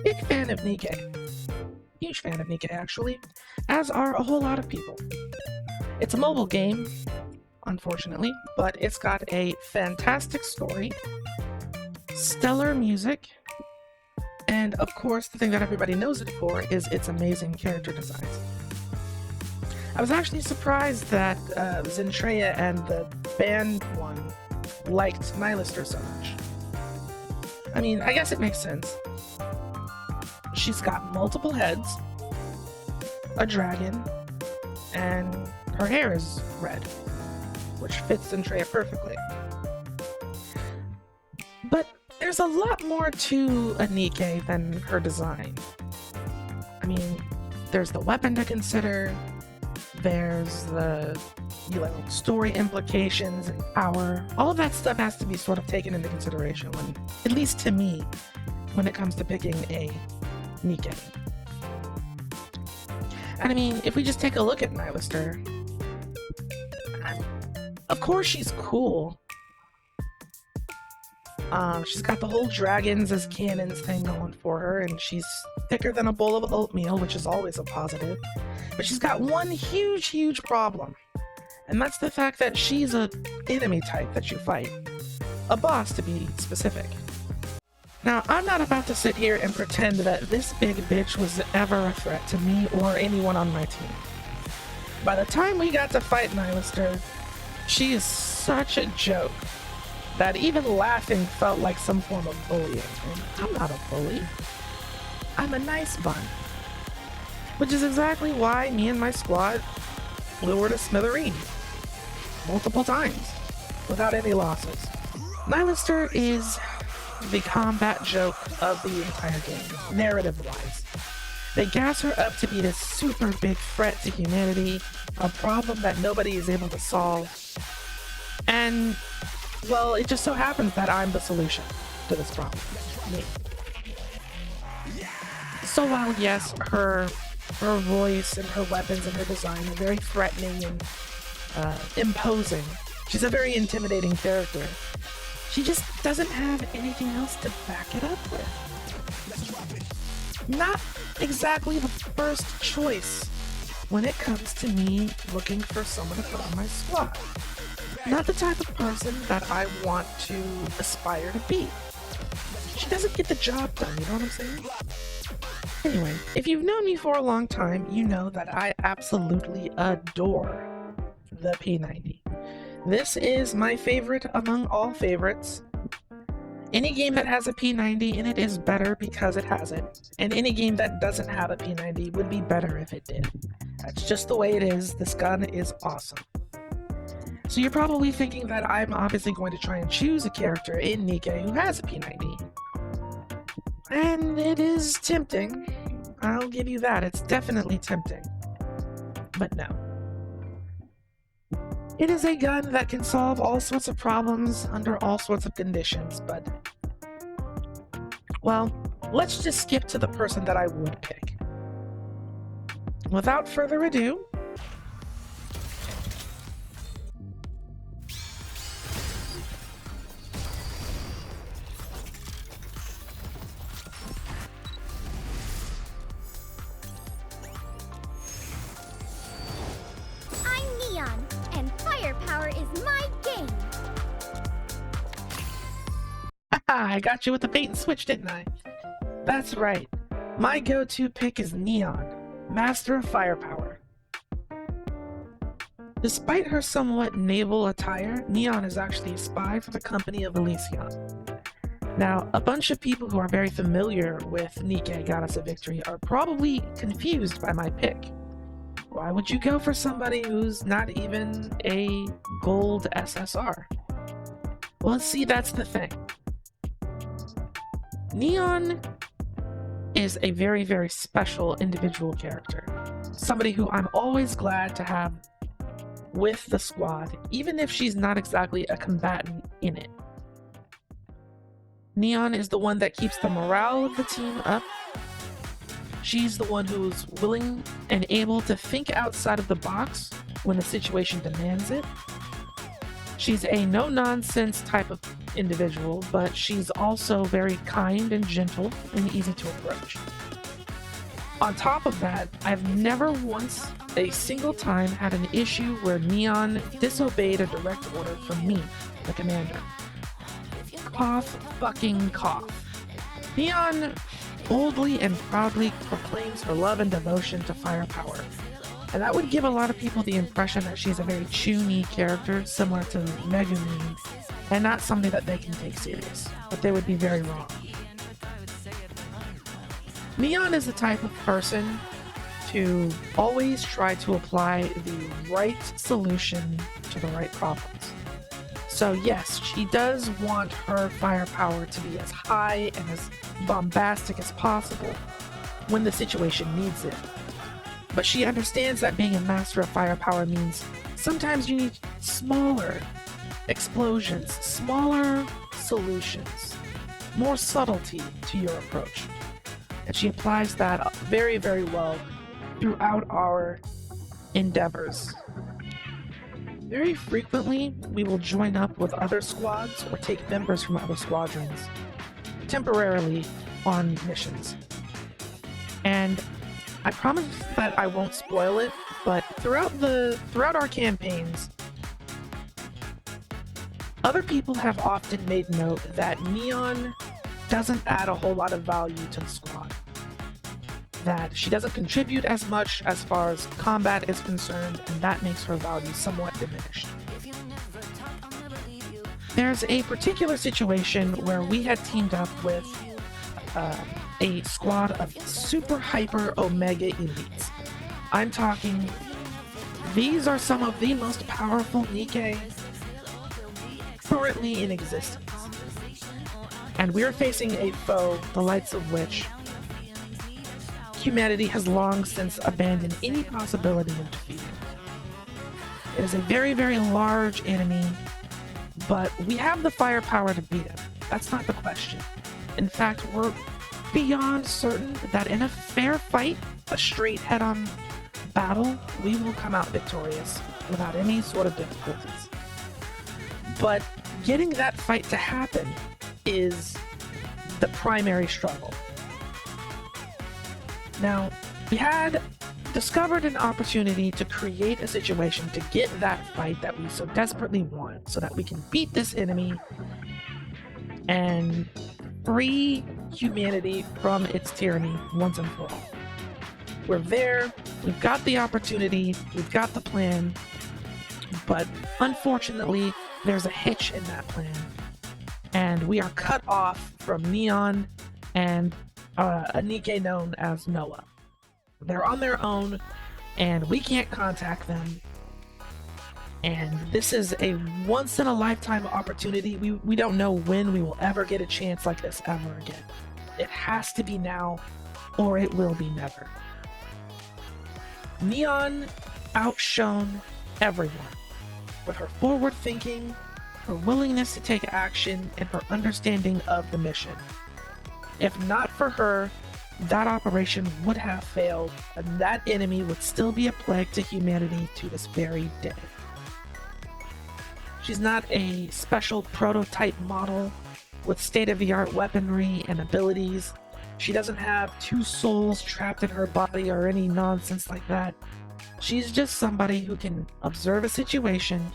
Big fan of Nikke. Huge fan of Nikke, actually, as are a whole lot of people. It's a mobile game, unfortunately, but it's got a fantastic story, stellar music, and of course, the thing that everybody knows it for is its amazing character designs. I was actually surprised that Zentreya and the band one liked Nylister so much. I mean, I guess it makes sense. She's got multiple heads, a dragon, and her hair is red, which fits Zentreya perfectly. But there's a lot more to a Nikke than her design. I mean, there's the weapon to consider, there's the story implications and power. All of that stuff has to be sort of taken into consideration when, at least to me, when it comes to picking a Nikke. And I mean, if we just take a look at Nylister, of course she's cool. She's got the whole dragons as cannons thing going for her, and she's thicker than a bowl of oatmeal, which is always a positive. But she's got one huge problem, and that's the fact that she's an enemy type that you fight. A boss, to be specific. Now, I'm not about to sit here and pretend that this big bitch was ever a threat to me or anyone on my team. By the time we got to fight Nylister, she is such a joke that even laughing felt like some form of bullying. And I'm not a bully. I'm a nice bun. Which is exactly why me and my squad blew her to smithereens. Multiple times. Without any losses. Nylister is the combat joke of the entire game, narrative-wise. They gas her up to be this super big threat to humanity, a problem that nobody is able to solve, and, well, it just so happens that I'm the solution to this problem. Me. So while, yes, her voice and her weapons and her design are very threatening and imposing, she's a very intimidating character, she just doesn't have anything else to back it up with. Not exactly the first choice when it comes to me looking for someone to put on my squad. Not the type of person that I want to aspire to be. She doesn't get the job done, you know what I'm saying? Anyway, if you've known me for a long time, you know that I absolutely adore the P90. This is my favorite among all favorites. Any game that has a P90 in it is better because it has it, and any game that doesn't have a P90 would be better if it did. That's just the way it is. This gun is awesome. So you're probably thinking that I'm obviously going to try and choose a character in Nikke who has a P90. And it is tempting. I'll give you that. It's definitely tempting. But no. It is a gun that can solve all sorts of problems under all sorts of conditions, but... well, let's just skip to the person that I would pick. Without further ado... Firepower is my game! I got you with the bait and switch, didn't I? That's right. My go-to pick is Neon, Master of Firepower. Despite her somewhat naval attire, Neon is actually a spy for the company of Elysion. Now, a bunch of people who are very familiar with Nikke Goddess of Victory are probably confused by my pick. Why would you go for somebody who's not even a gold SSR? Well, see, that's the thing. Neon is a very special individual character. Somebody who I'm always glad to have with the squad, even if she's not exactly a combatant in it. Neon is the one that keeps the morale of the team up. She's the one who's willing and able to think outside of the box when the situation demands it. She's a no-nonsense type of individual, but she's also very kind and gentle and easy to approach. On top of that, I've never once, a single time, had an issue where Neon disobeyed a direct order from me, the commander. Cough fucking cough. Neon boldly and proudly proclaims her love and devotion to firepower. And that would give a lot of people the impression that she's a very chuny character, similar to Megumi, and not somebody that they can take serious. But they would be very wrong. Neon is the type of person to always try to apply the right solution to the right problems. So yes, she does want her firepower to be as high and as bombastic as possible when the situation needs it. But she understands that being a master of firepower means sometimes you need smaller explosions, smaller solutions, more subtlety to your approach. And she applies that very, very well throughout our endeavors. Very frequently, we will join up with other squads or take members from other squadrons temporarily on missions. And I promise that I won't spoil it, but throughout our campaigns, other people have often made note that Neon doesn't add a whole lot of value to the squad. That she doesn't contribute as much as far as combat is concerned, and that makes her value somewhat diminished. There's a particular situation where we had teamed up with a squad of super hyper omega elites. I'm talking, these are some of the most powerful Nikkei currently in existence. And we're facing a foe, the likes of which humanity has long since abandoned any possibility of defeating. It is a very, very large enemy, but we have the firepower to beat him. That's not the question. In fact, we're beyond certain that in a fair fight, a straight head-on battle, we will come out victorious without any sort of difficulties. But getting that fight to happen is the primary struggle. Now, we had discovered an opportunity to create a situation to get that fight that we so desperately want, so that we can beat this enemy and free humanity from its tyranny once and for all. We're there, we've got the opportunity, we've got the plan, but unfortunately, there's a hitch in that plan, and we are cut off from Neon and a Nikkei known as Noah. They're on their own, and we can't contact them. And this is a once-in-a-lifetime opportunity. We don't know when we will ever get a chance like this ever again. It has to be now, or it will be never. Neon outshone everyone with her forward thinking, her willingness to take action, and her understanding of the mission. If not for her, that operation would have failed, and that enemy would still be a plague to humanity to this very day. She's not a special prototype model with state-of-the-art weaponry and abilities. She doesn't have two souls trapped in her body or any nonsense like that. She's just somebody who can observe a situation,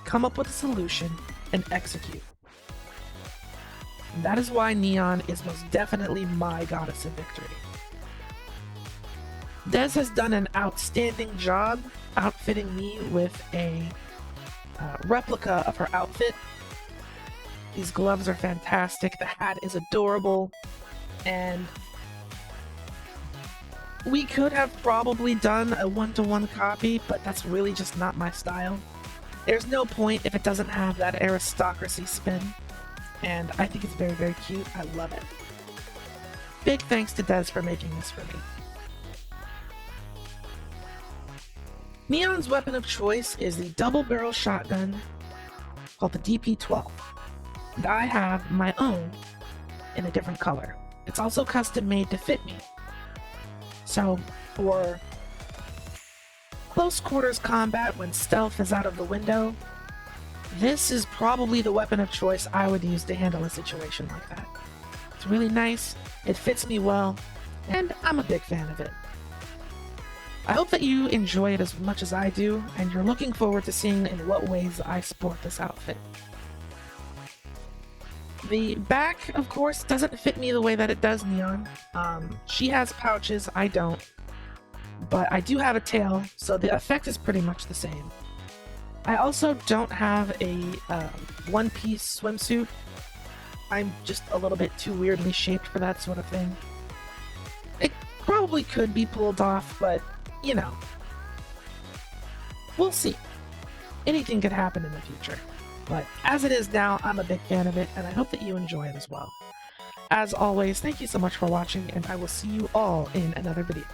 come up with a solution, and execute. And that is why Neon is most definitely my goddess of victory. Des has done an outstanding job outfitting me with a replica of her outfit. These gloves are fantastic, the hat is adorable, and we could have probably done a one-to-one copy, but that's really just not my style. There's no point if it doesn't have that aristocracy spin, and I think it's very, very cute. I love it. Big thanks to Des for making this for me. Neon's weapon of choice is the double-barrel shotgun called the DP-12. And I have my own in a different color. It's also custom made to fit me. So for close quarters combat when stealth is out of the window, This is probably the weapon of choice I would use to handle a situation like that. It's really nice, it fits me well, and I'm a big fan of it. I hope that you enjoy it as much as I do, and you're looking forward to seeing in what ways I sport this outfit. The back, of course, doesn't fit me the way that it does Neon. She has pouches, I don't. But I do have a tail, so the effect is pretty much the same. I also don't have a one-piece swimsuit. I'm just a little bit too weirdly shaped for that sort of thing. It probably could be pulled off, but, you know. We'll see. Anything could happen in the future. But as it is now, I'm a big fan of it, and I hope that you enjoy it as well. As always, thank you so much for watching, and I will see you all in another video.